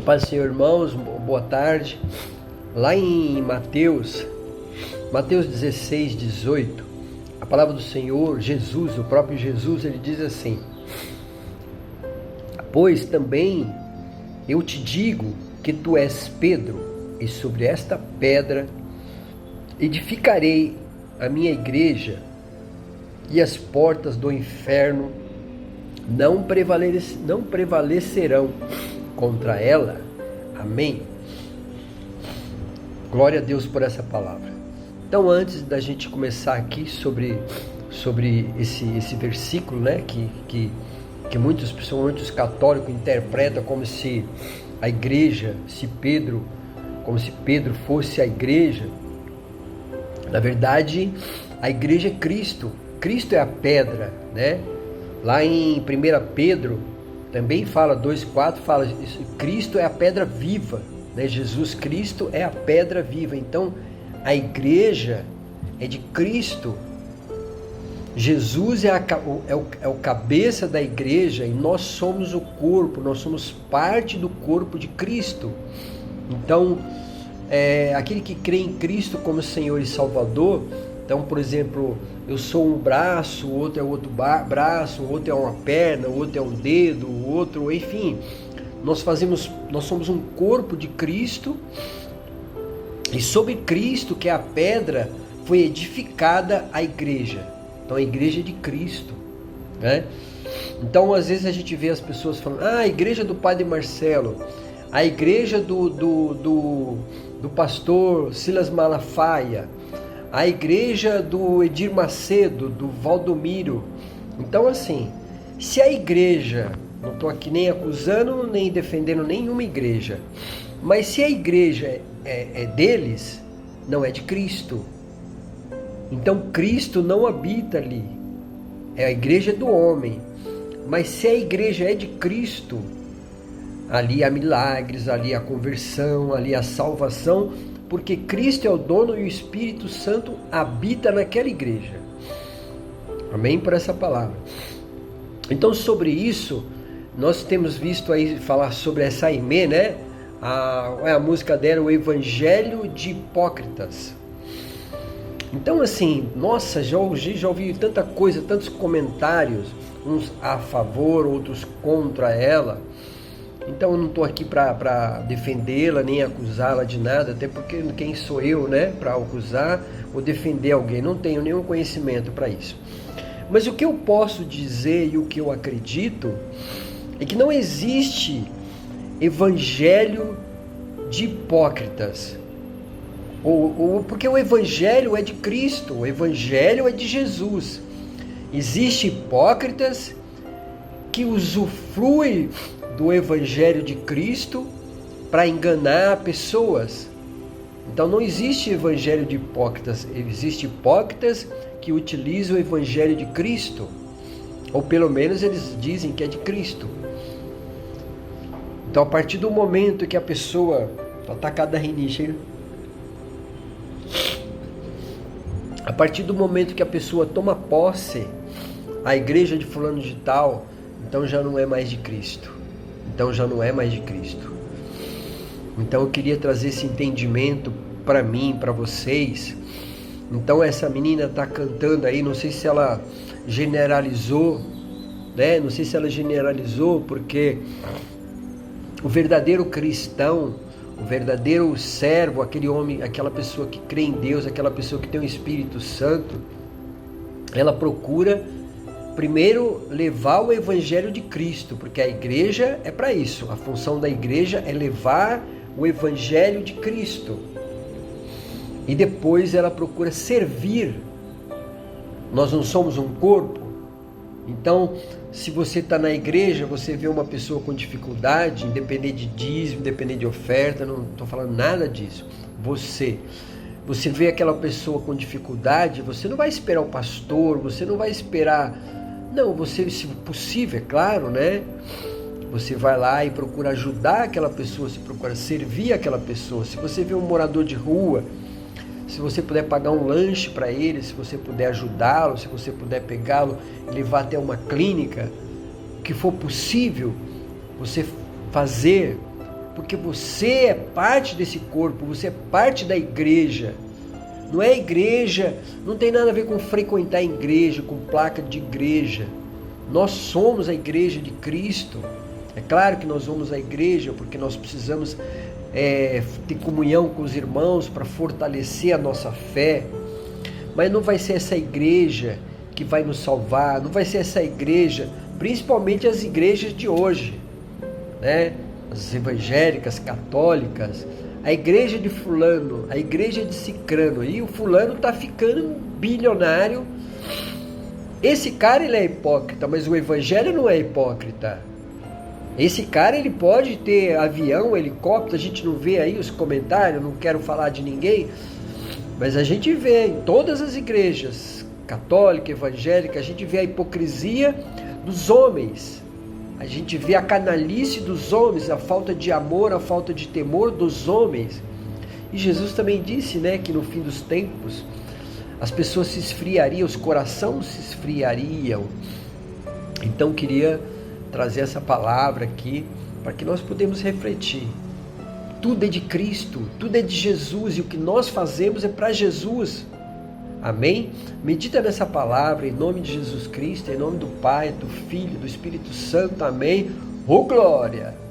Paz do Senhor, irmãos, boa tarde. Lá em Mateus 16, 18, a palavra do Senhor, Jesus, o próprio Jesus, ele diz assim: pois também eu te digo que tu és Pedro, e sobre esta pedra edificarei a minha igreja, e as portas do inferno não prevalecerão contra ela. Amém? Glória a Deus por essa palavra. Então, antes da gente começar aqui sobre esse versículo, né, que muitos católicos interpretam como se a igreja, como se Pedro fosse a igreja. Na verdade, a igreja é Cristo. Cristo é a pedra, né? Lá em 1 Pedro, também fala, 2,4, fala isso, Cristo é a pedra viva, né? Jesus Cristo é a pedra viva. Então, a igreja é de Cristo. Jesus é o cabeça da igreja, e nós somos o corpo, nós somos parte do corpo de Cristo. Então, aquele que crê em Cristo como Senhor e Salvador. Então, por exemplo, eu sou um braço, o outro é outro braço, o outro é uma perna, o outro é um dedo, o outro, enfim, nós somos um corpo de Cristo, e sobre Cristo, que é a pedra, foi edificada a igreja. Então, a igreja é de Cristo, né? Então, às vezes a gente vê as pessoas falando: a igreja do Padre Marcelo, a igreja do pastor Silas Malafaia, a igreja do Edir Macedo, do Valdomiro. Então, assim, se a igreja, não estou aqui nem acusando, nem defendendo nenhuma igreja, mas se a igreja é deles, não é de Cristo. Então, Cristo não habita ali. É a igreja do homem. Mas se a igreja é de Cristo, ali há milagres, ali há conversão, ali há salvação, porque Cristo é o dono e o Espírito Santo habita naquela igreja. Amém? Por essa palavra. Então, sobre isso, nós temos visto aí falar sobre essa Aimee, né? A música dela, o Evangelho de Hipócritas. Então, assim, nossa, já ouvi tanta coisa, tantos comentários, uns a favor, outros contra ela. Então, eu não estou aqui para defendê-la, nem acusá-la de nada, até porque quem sou eu, né, para acusar ou defender alguém? Não tenho nenhum conhecimento para isso. Mas o que eu posso dizer e o que eu acredito é que não existe evangelho de hipócritas. Porque o evangelho é de Cristo, o evangelho é de Jesus. Existem hipócritas que usufruem do evangelho de Cristo para enganar pessoas. Então, não existe evangelho de hipócritas, existe hipócritas que utilizam o evangelho de Cristo, ou pelo menos eles dizem que é de Cristo. Então, a partir do momento que a pessoa está atacada da rinite, a partir do momento que a pessoa toma posse, a igreja de fulano de tal, então já não é mais de Cristo. Então já não é mais de Cristo. Então eu queria trazer esse entendimento para mim, para vocês. Então essa menina está cantando aí, não sei se ela generalizou, né? Não sei se ela generalizou, porque o verdadeiro cristão, o verdadeiro servo, aquele homem, aquela pessoa que crê em Deus, aquela pessoa que tem o Espírito Santo, ela procura primeiro levar o evangelho de Cristo, porque a igreja é para isso. A função da igreja é levar o evangelho de Cristo. E depois ela procura servir. Nós não somos um corpo. Então, se você está na igreja, você vê uma pessoa com dificuldade, independente de dízimo, independente de oferta, não estou falando nada disso. Você vê aquela pessoa com dificuldade, você não vai esperar o pastor, você não vai esperar... Não, você, se possível, é claro, né? Você vai lá e procura ajudar aquela pessoa, você procura servir aquela pessoa. Se você vê um morador de rua, se você puder pagar um lanche para ele, se você puder ajudá-lo, se você puder pegá-lo e levar até uma clínica, o que for possível você fazer, porque você é parte desse corpo, você é parte da igreja. Não é igreja, não tem nada a ver com frequentar a igreja, com placa de igreja. Nós somos a igreja de Cristo. É claro que nós vamos à igreja porque nós precisamos ter comunhão com os irmãos para fortalecer a nossa fé. Mas não vai ser essa igreja que vai nos salvar, não vai ser essa igreja, principalmente as igrejas de hoje, né? As evangélicas, católicas, a igreja de fulano, a igreja de cicrano, e o fulano está ficando bilionário. Esse cara ele é hipócrita, mas o evangelho não é hipócrita. Esse cara ele pode ter avião, helicóptero, a gente não vê aí os comentários, não quero falar de ninguém, mas a gente vê em todas as igrejas, católica, evangélica, a gente vê a hipocrisia dos homens, a gente vê a canalice dos homens, a falta de amor, a falta de temor dos homens. E Jesus também disse, né, que no fim dos tempos as pessoas se esfriariam, os corações se esfriariam. Então queria trazer essa palavra aqui para que nós podemos refletir. Tudo é de Cristo, tudo é de Jesus, e o que nós fazemos é para Jesus. Amém? Medita nessa palavra em nome de Jesus Cristo, em nome do Pai, do Filho, do Espírito Santo. Amém? Ô glória!